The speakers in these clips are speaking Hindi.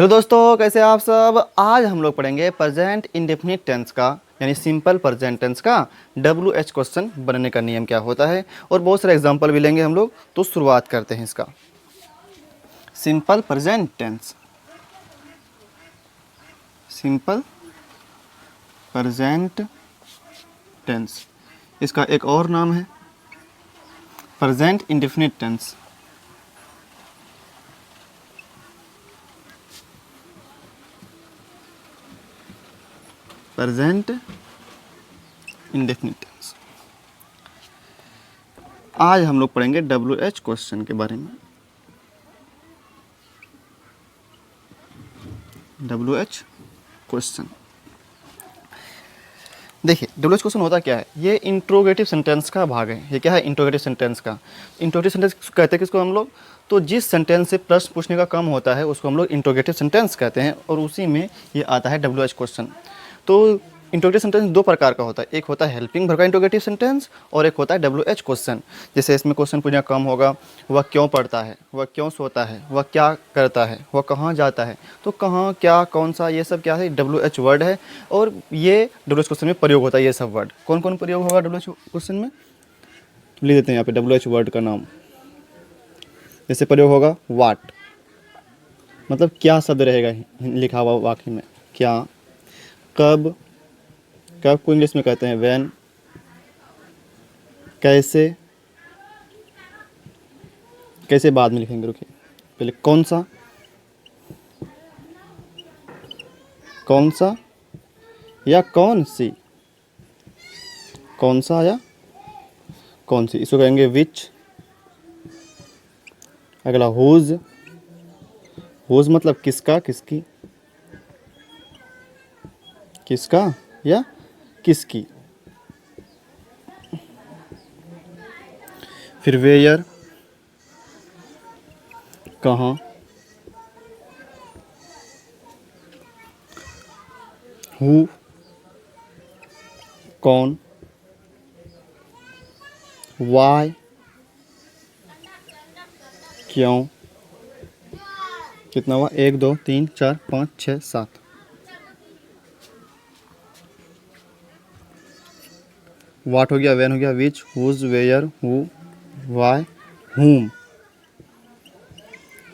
हेलो दोस्तों, कैसे आप सब। आज हम लोग पढ़ेंगे प्रेजेंट इंडेफिनिट टेंस का यानी सिंपल प्रेजेंट टेंस का WH क्वेश्चन बनने का नियम क्या होता है और बहुत सारे एग्जांपल भी लेंगे हम लोग। तो शुरुआत करते हैं इसका। Simple present tense, simple present tense, इसका एक और नाम है present indefinite tense. Present indefinite tense. आज हम लोग पढ़ेंगे WH क्वेश्चन के बारे में। WH क्वेश्चन, देखिए WH क्वेश्चन होता क्या है। ये इंट्रोगेटिव सेंटेंस का भाग है। ये क्या है? इंट्रोगेटिव सेंटेंस का। इंट्रोगेटिव सेंटेंस कहते हैं किसको हम लोग? तो जिस सेंटेंस से प्रश्न पूछने का काम होता है उसको हम लोग इंट्रोगेटिव सेंटेंस कहते हैं और उसी में ये आता है WH क्वेश्चन। तो इंट्रोगेटिव सेंटेंस दो प्रकार का होता है। एक होता है हेल्पिंग वर्ब का इंट्रोगेटिव सेंटेंस और एक होता है WH क्वेश्चन। जैसे इसमें क्वेश्चन पूछने का काम होगा, वह क्यों पढ़ता है, वह क्यों सोता है, वह क्या करता है, वह कहाँ जाता है। तो कहाँ, क्या, कौन सा, ये सब क्या है? WH वर्ड है और ये WH क्वेश्चन में प्रयोग होता है। ये सब वर्ड कौन कौन प्रयोग होगा WH क्वेश्चन में? लिख देते हैं यहाँ पे WH वर्ड का नाम। जैसे प्रयोग होगा वाट, मतलब क्या शब्द रहेगा लिखा हुआ वाक्य में, क्या। कब, कब को इंग्लिश में कहते हैं व्हेन। कैसे, कैसे बाद में लिखेंगे, रुकिए पहले कौन सा, कौन सा या कौन सी, कौन सा या कौन सी, इसको कहेंगे विच। अगला हुज, हुज मतलब किसका, किसकी, किसका या किसकी। फिर वेयर, कहाँ। हु, कौन। वाई, क्यों। कितना हुआ? 1 2 3 4 5 6 7। वाट हो गया, व्हेन हो गया, विच, हुज, वेयर, हु, वाई, हुम,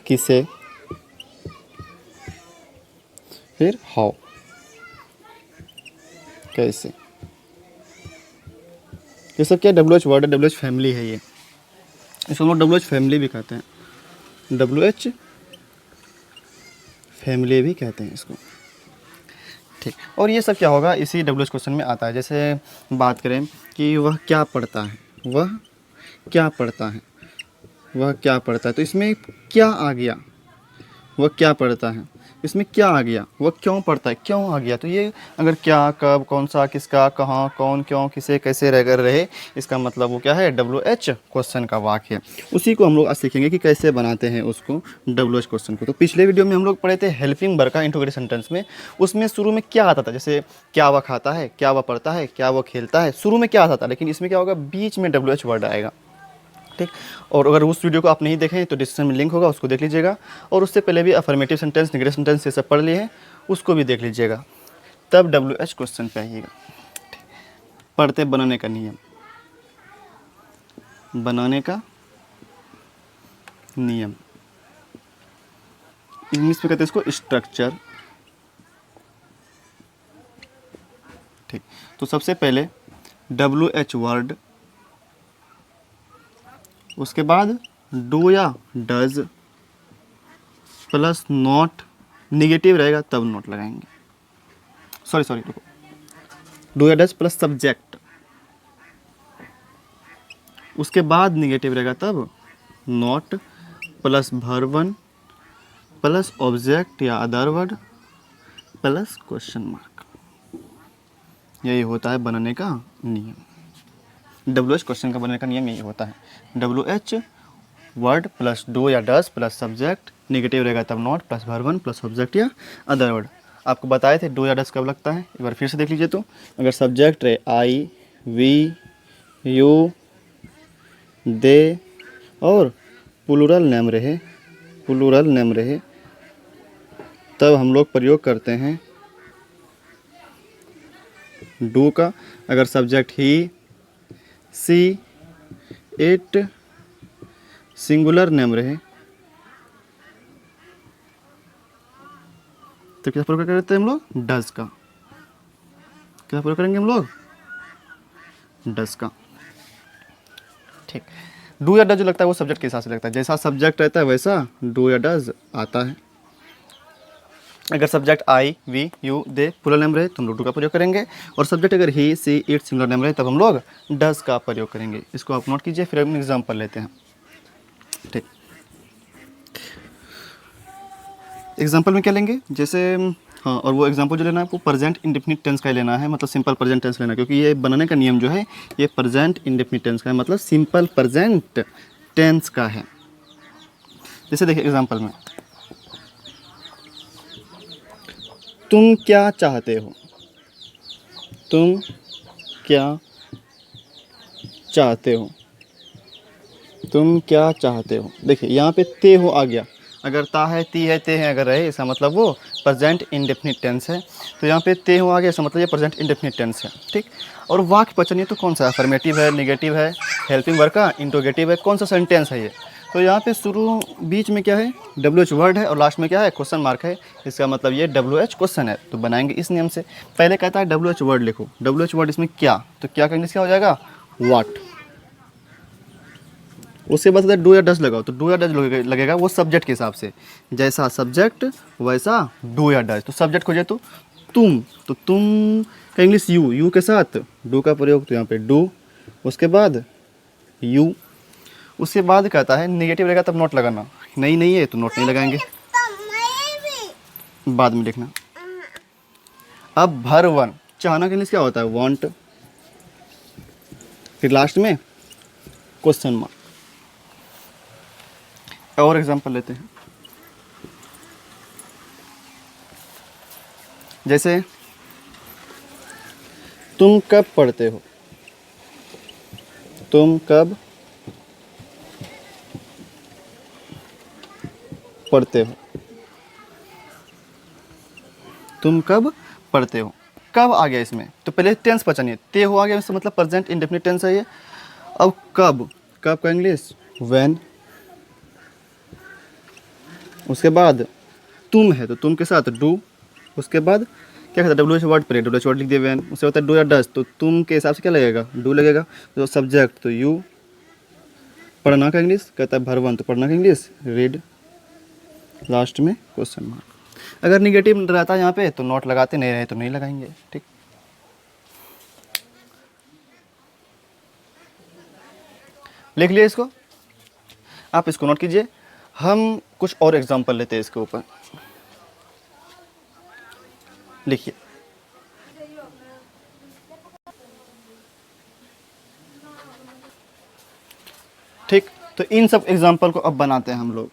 किसे। फिर हाउ, कैसे। ये सब क्या WH वर्ड है? WH फैमिली है ये। इसको हम लोग WH फैमिली भी कहते हैं। WH फैमिली भी कहते हैं इसको, ठीक। और ये सब क्या होगा? इसी WH क्वेश्चन में आता है। जैसे बात करें कि वह क्या पढ़ता है, वह क्या पढ़ता है, वह क्या पढ़ता है, तो इसमें क्या आ गया? वह क्या पढ़ता है, इसमें क्या आ गया? वह क्यों पढ़ता है, क्यों आ गया? तो ये अगर क्या, कब, कौन सा, किसका, कहाँ, कौन, क्यों, किसे, कैसे रहकर रहे, इसका मतलब वो क्या है? WH क्वेश्चन का वाक्य है। उसी को हम लोग आज सीखेंगे कि कैसे बनाते हैं उसको WH क्वेश्चन को। तो पिछले वीडियो में हम लोग पढ़े थे हेल्पिंग वर्ब का इंट्रोगेटिव सेंटेंस में। उसमें शुरू में क्या आता था? जैसे क्या वह खाता है, क्या वह पढ़ता है, क्या वह खेलता है, शुरू में क्या आता था। लेकिन इसमें क्या होगा? बीच में WH वर्ड आएगा, ठीक। और अगर उस वीडियो को आप नहीं देखें तो डिस्क्रिप्शन में लिंक होगा, उसको देख लीजिएगा। और उससे पहले भी अफर्मेटिव सेंटेंस, नेगेटिव सेंटेंस ये सब पढ़ लिए हैं, उसको भी देख लीजिएगा, तब WH क्वेश्चन पे आइएगा। पढ़ते बनाने का नियम, बनाने का नियम, इंग्लिश में कहते हैं इसको स्ट्रक्चर, ठीक। तो सबसे पहले WH वर्ड, उसके बाद डू या डज प्लस नॉट, निगेटिव रहेगा तब नॉट लगाएंगे। सॉरी रुको, डू या डज प्लस सब्जेक्ट, उसके बाद निगेटिव रहेगा तब not, plus verb plus object या other word plus question mark. यही होता है बनाने का नियम। WH क्वेश्चन का बनाने का नियम यही होता है। WH वर्ड प्लस डू या डज प्लस सब्जेक्ट, निगेटिव रहेगा तब not, plus verb plus object या अदर वर्ड। आपको बताए थे डू या डज कब लगता है, एक बार फिर से देख लीजिए। तो अगर सब्जेक्ट रहे आई, वी, यू, दे और प्लूरल नेम रहे, प्लूरल नेम रहे तब हम लोग प्रयोग करते हैं डू का। अगर subject he, she, it, singular name रहे तो क्या प्रयोग करते हैं हम लोग? डज का। क्या प्रयोग करेंगे हम लोग? डज का। ठीक। डू या डज जो लगता है वो सब्जेक्ट के हिसाब से लगता है, जैसा सब्जेक्ट रहता है वैसा डू या डज आता है। अगर subject I, we, you, they plural name रहे तो हम लोग डू का प्रयोग करेंगे, और सब्जेक्ट अगर ही, सी, इट सिंगुलर नेम रहे तब हम लोग डज का प्रयोग करेंगे। इसको आप नोट कीजिए, फिर हम एग्जाम्पल लेते हैं। ठीक। एग्जाम्पल में क्या लेंगे? जैसे हाँ, और वो एग्जाम्पल जो लेना है वो प्रेजेंट इंडेफिनिट टेंस का ही लेना है, मतलब सिंपल प्रेजेंट टेंस लेना है, क्योंकि ये बनाने का नियम जो है ये प्रेजेंट इंडेफिनिट टेंस का है, मतलब सिंपल प्रेजेंट टेंस का है। जैसे देखिए एग्जाम्पल में, तुम क्या चाहते हो? तुम क्या चाहते हो? तुम क्या चाहते हो? देखिए यहाँ पे ते हो आ गया, अगर ता है, ती है, ते है अगर रहे, इसका मतलब वो प्रेजेंट इंडेफिनिट टेंस है। तो यहाँ पे ते हो आ गया, इसका मतलब ये प्रेजेंट इंडेफिनिट टेंस है। ठीक। और वाक्य पहचानिए तो कौन सा है? अफर्मेटिव है, नेगेटिव है, हेल्पिंग वर्ब का, इंट्रोगेटिव है, कौन सा सेंटेंस है ये? तो यहाँ पे शुरू बीच में क्या है? WH वर्ड है, और लास्ट में क्या है? क्वेश्चन मार्क है। इसका मतलब ये WH क्वेश्चन है, तो बनाएंगे इस नियम से। पहले कहता है WH वर्ड लिखो, WH वर्ड इसमें क्या, तो क्या का इंग्लिश क्या हो जाएगा? वाट। उसके बाद डू या डज लगाओ, तो डू या डज लगेगा वो सब्जेक्ट के हिसाब से, जैसा सब्जेक्ट वैसा डू या डज। तो सब्जेक्ट खोजे तो तुम, तो तुम का इंग्लिश यू, यू के साथ डू का प्रयोग, तो यहाँ पे डू, उसके बाद यू। उसके बाद कहता है नेगेटिव रहेगा तब नोट लगाना, नहीं है तो नोट नहीं लगाएंगे, बाद में देखना। अब भर वन, चाहना का इंग्लिश क्या होता है? वांट, फिर लास्ट में क्वेश्चन मार्क। और एग्जांपल लेते हैं, जैसे तुम कब पढ़ते हो? तुम कब पढ़ते हो? तुम कब पढ़ते हो? कब आ गया इसमें? तो पहले टेंस पहचानिए, ते हो आ गया, इसका मतलब प्रेजेंट इंडेफिनिट टेंस है ये। अब कब, कब का इंग्लिश व्हेन। उसके बाद तुम है तो तुम के साथ डू, उसके बाद क्या कहता है? WH वर्ड पर WH वर्ड लिख दिए व्हेन। उससे होता है डू या डज, तो तुम के हिसाब से क्या लगेगा? डू लगेगा। तो सब्जेक्ट तो यू, पढ़ना का इंग्लिश कहता है भरवन, तो पढ़ना का इंग्लिश रीड, लास्ट में क्वेश्चन मार्क। अगर निगेटिव रहता है यहाँ पे तो नोट लगाते, नहीं रहे तो नहीं लगाएंगे। ठीक। लिख लिए इसको, आप इसको नोट कीजिए। हम कुछ और एग्जांपल लेते हैं इसके ऊपर, लिखिए। ठीक। तो इन सब एग्जांपल को अब बनाते हैं हम लोग।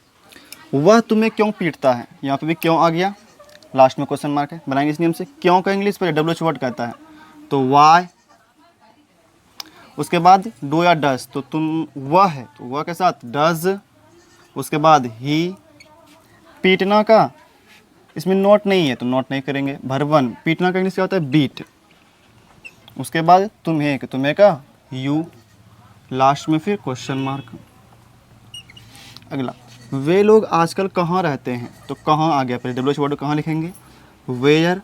वह तुम्हें क्यों पीटता है, यहाँ पे भी क्यों आ गया, लास्ट में क्वेश्चन मार्क है, बनाएंगे इस नियम से। क्यों का इंग्लिश पर WH वर्ड कहता है तो वाई, उसके बाद डू या डज, तो तुम वह है तो वह के साथ डज, उसके बाद ही। पीटना का इसमें नोट नहीं है तो नोट नहीं करेंगे। भरवन, पीटना का इंग्लिश क्या होता है? बीट। उसके बाद तुम्हें, कि तुम्हें का यू, लास्ट में फिर क्वेश्चन मार्क। अगला, वे लोग आजकल कहाँ रहते हैं, तो कहाँ आ गया, पहले WH वर्ड कहाँ लिखेंगे? वेयर।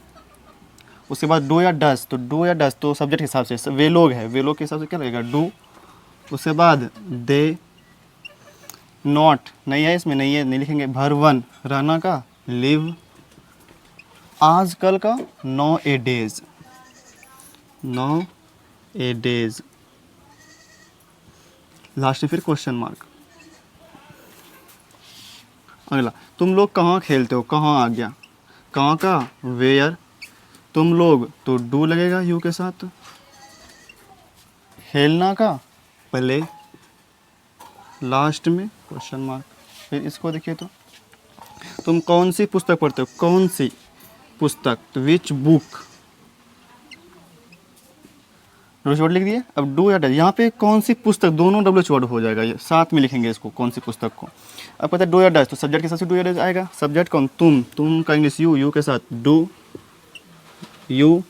उसके बाद डू या डज, तो डू या डज तो सब्जेक्ट के हिसाब से, वे लोग है, वे लोग के हिसाब से क्या लगेगा? डू। उसके बाद दे, नॉट नहीं है इसमें, नहीं है नहीं लिखेंगे। भरवन, रहना का लिव, आजकल का नो ए डेज, नो ए डेज, लास्ट में फिर क्वेश्चन मार्क। अगला, तुम लोग कहाँ खेलते हो, कहाँ आ गया, कहाँ का वेयर। तुम लोग तो डू लगेगा यू के साथ, खेलना का प्ले, लास्ट में क्वेश्चन मार्क। फिर इसको देखिए, तो तुम कौन सी पुस्तक पढ़ते हो, कौन सी पुस्तक, तो विच बुक, डब्ल्यू वर्ड लिख दिए। अब डू या डज, यहाँ पे कौन सी पुस्तक, दोनों डब्ल्यू वर्ड हो जाएगा, ये साथ में लिखेंगे इसको, कौन सी पुस्तक को। अब पता है डू या डज, तो सब्जेक्ट के साथ डू या डज आएगा। सब्जेक्ट कौन, तुम का इंग्लिश यू, यू के साथ डू, यू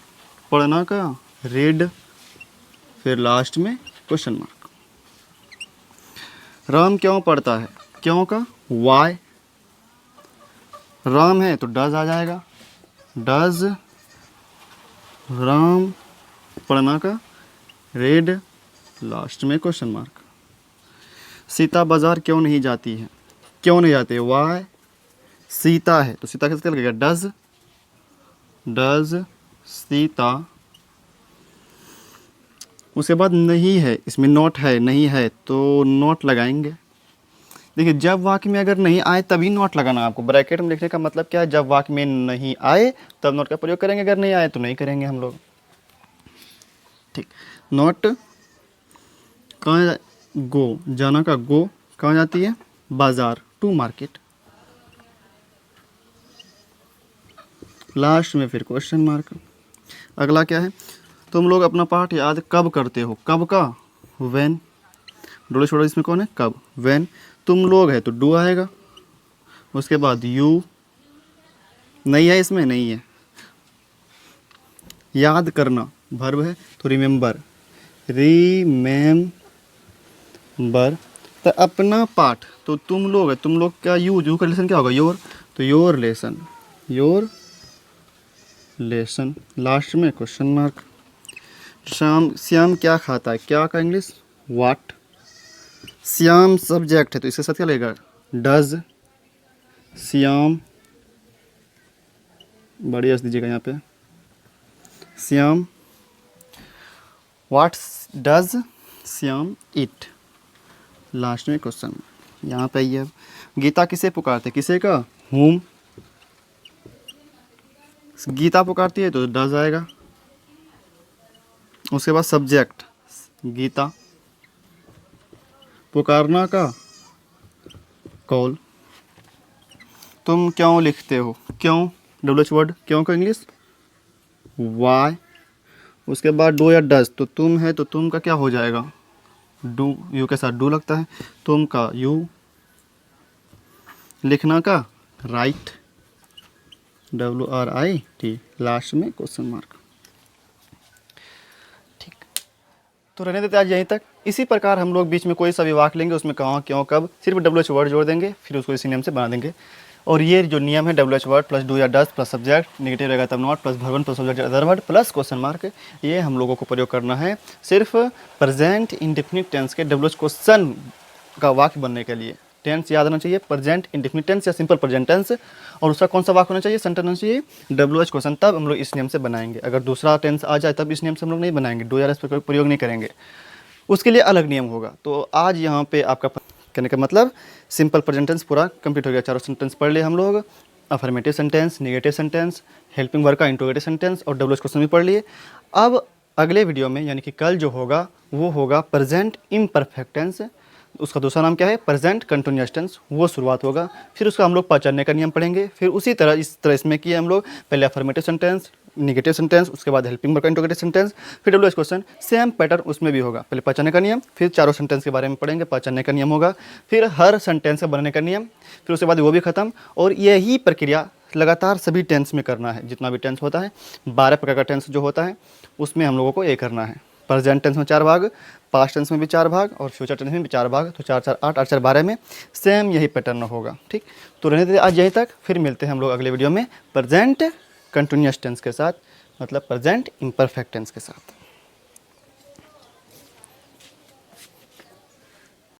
पढ़ना का रीड, फिर लास्ट में क्वेश्चन मार्क। राम क्यों पढ़ता है, क्यों का वाई, राम है तो डज आ जाएगा, डज राम पढ़ना का रीड, लास्ट में क्वेश्चन मार्क। सीता बाजार क्यों नहीं जाती है, क्यों नहीं जाती है, वाई, सीता है तो सीता कैसे लगेगा, डज, डज सीता। उसके बाद नहीं है, इसमें नॉट है, नहीं है तो नॉट लगाएंगे। देखिए जब वाक्य में अगर नहीं आए तभी नॉट लगाना आपको, ब्रैकेट में लिखने का मतलब क्या है, जब वाक्य में नहीं आए तब नॉट का प्रयोग करेंगे, अगर नहीं आए तो नहीं करेंगे हम लोग। ठीक, नॉट कहाँ, गो जाना का गो कहाँ जाती है, बाजार, टू मार्केट। लास्ट में फिर क्वेश्चन मार्क। अगला क्या है, तुम लोग अपना पाठ याद कब करते हो, कब का व्हेन, डोले छोड़ो इसमें कौन है, कब, व्हेन। तुम लोग है तो डू आएगा, उसके बाद यू, नहीं है इसमें, नहीं है। याद करना वर्ब है तो रिमेंबर, रिमेंबर। तो अपना पाठ तो तुम लोग है, तुम लोग का यू का लेसन क्या होगा, योर, तो your lesson, your lesson. Last में क्वेश्चन मार्क। श्याम क्या खाता है, क्या का इंग्लिश व्हाट। श्याम सब्जेक्ट है तो इसके साथ क्या लगेगा, डज। श्याम, बड़ी एस दीजिएगा यहाँ पे, Shyam what does Shyam it. Last में क्वेश्चन, यहाँ पे आइए। गीता किसे पुकारते, किसे का, हुम। गीता पुकारती है तो डज आएगा। उसके बाद सब्जेक्ट गीता, पुकारना का कॉल। तुम क्यों लिखते हो, क्यों डब्ल्यू वर्ड, क्यों का इंग्लिश वाई। उसके बाद डू या डज, तो तुम है तो तुम का क्या हो जाएगा, डू, यू के साथ डू लगता है, तुम का यू। लिखना का राइट, WRIT। लास्ट में क्वेश्चन मार्क। ठीक, तो रहने देते आज यहीं तक। इसी प्रकार हम लोग बीच में कोई सा भी वाक्य लेंगे, उसमें कहाँ क्यों कब सिर्फ WH वर्ड जोड़ देंगे, फिर उसको इसी नियम से बना देंगे। और ये जो नियम है WH वर्ड प्लस डू या डज प्लस सब्जेक्ट, नेगेटिव रहेगा तब not, plus verb plus subject other word plus question mark, ये हम लोगों को प्रयोग करना है सिर्फ प्रेजेंट इंडेफिनिट टेंस के WH क्वेश्चन का वाक्य बनने के लिए। टेंस याद आना चाहिए, प्रेजेंट इंडेफिनिट टेंस या सिंपल प्रेजेंट टेंस, और उसका कौन सा वाक्य होना चाहिए, सेंटेंस होना चाहिए WH क्वेश्चन, तब हम लोग इस नियम से बनाएंगे। अगर दूसरा टेंस आ जाए तब इस नियम से हम लोग नहीं बनाएंगे, डू या डज प्रयोग नहीं करेंगे, उसके लिए अलग नियम होगा। तो आज यहाँ पे आपका कहने का मतलब सिंपल प्रेजेंट टेंस पूरा कंप्लीट हो गया। चारों सेंटेंस पढ़ लिए हम लोग, affirmative sentence, negative sentence, helping verb का इंट्रोगेटिव सेंटेंस और WH क्वेश्चन भी पढ़ लिए। अब अगले वीडियो में यानी कि कल जो होगा वो होगा प्रेजेंट इम्परफेक्ट टेंस, उसका दूसरा नाम क्या है, प्रेजेंट कंटिन्यूअस टेंस, वो शुरुआत होगा। फिर उसका हम लोग पहचानने का नियम पढ़ेंगे। फिर उसी तरह इस तरह इसमें किए हम लोग, पहले अफर्मेटिव सेंटेंस, नेगेटिव सेंटेंस, उसके बाद हेल्पिंग वर्ब का इंट्रोगेटिव सेंटेंस, फिर WH क्वेश्चन, सेम पैटर्न उसमें भी होगा। पहले पहचानने का नियम, फिर चारों सेंटेंस के बारे में पढ़ेंगे, पहचानने का नियम होगा, फिर हर सेंटेंस का बनने का नियम, फिर उसके बाद वो भी खत्म। और यही प्रक्रिया लगातार सभी टेंस में करना है, जितना भी टेंस होता है, 12 प्रकार का टेंस जो होता है उसमें हम लोगों को ये करना है। प्रेजेंट टेंस में 4 भाग, पास्ट टेंस में भी 4 भाग और फ्यूचर टेंस में भी 4 भाग, तो 4 4 8 8 4 12 में सेम यही पैटर्न होगा। ठीक, तो रहने देते आज यहीं तक, फिर मिलते हैं हम लोग अगले वीडियो में प्रेजेंट कंटिन्यूअस टेंस के साथ, मतलब प्रेजेंट इम्परफेक्ट टेंस के साथ।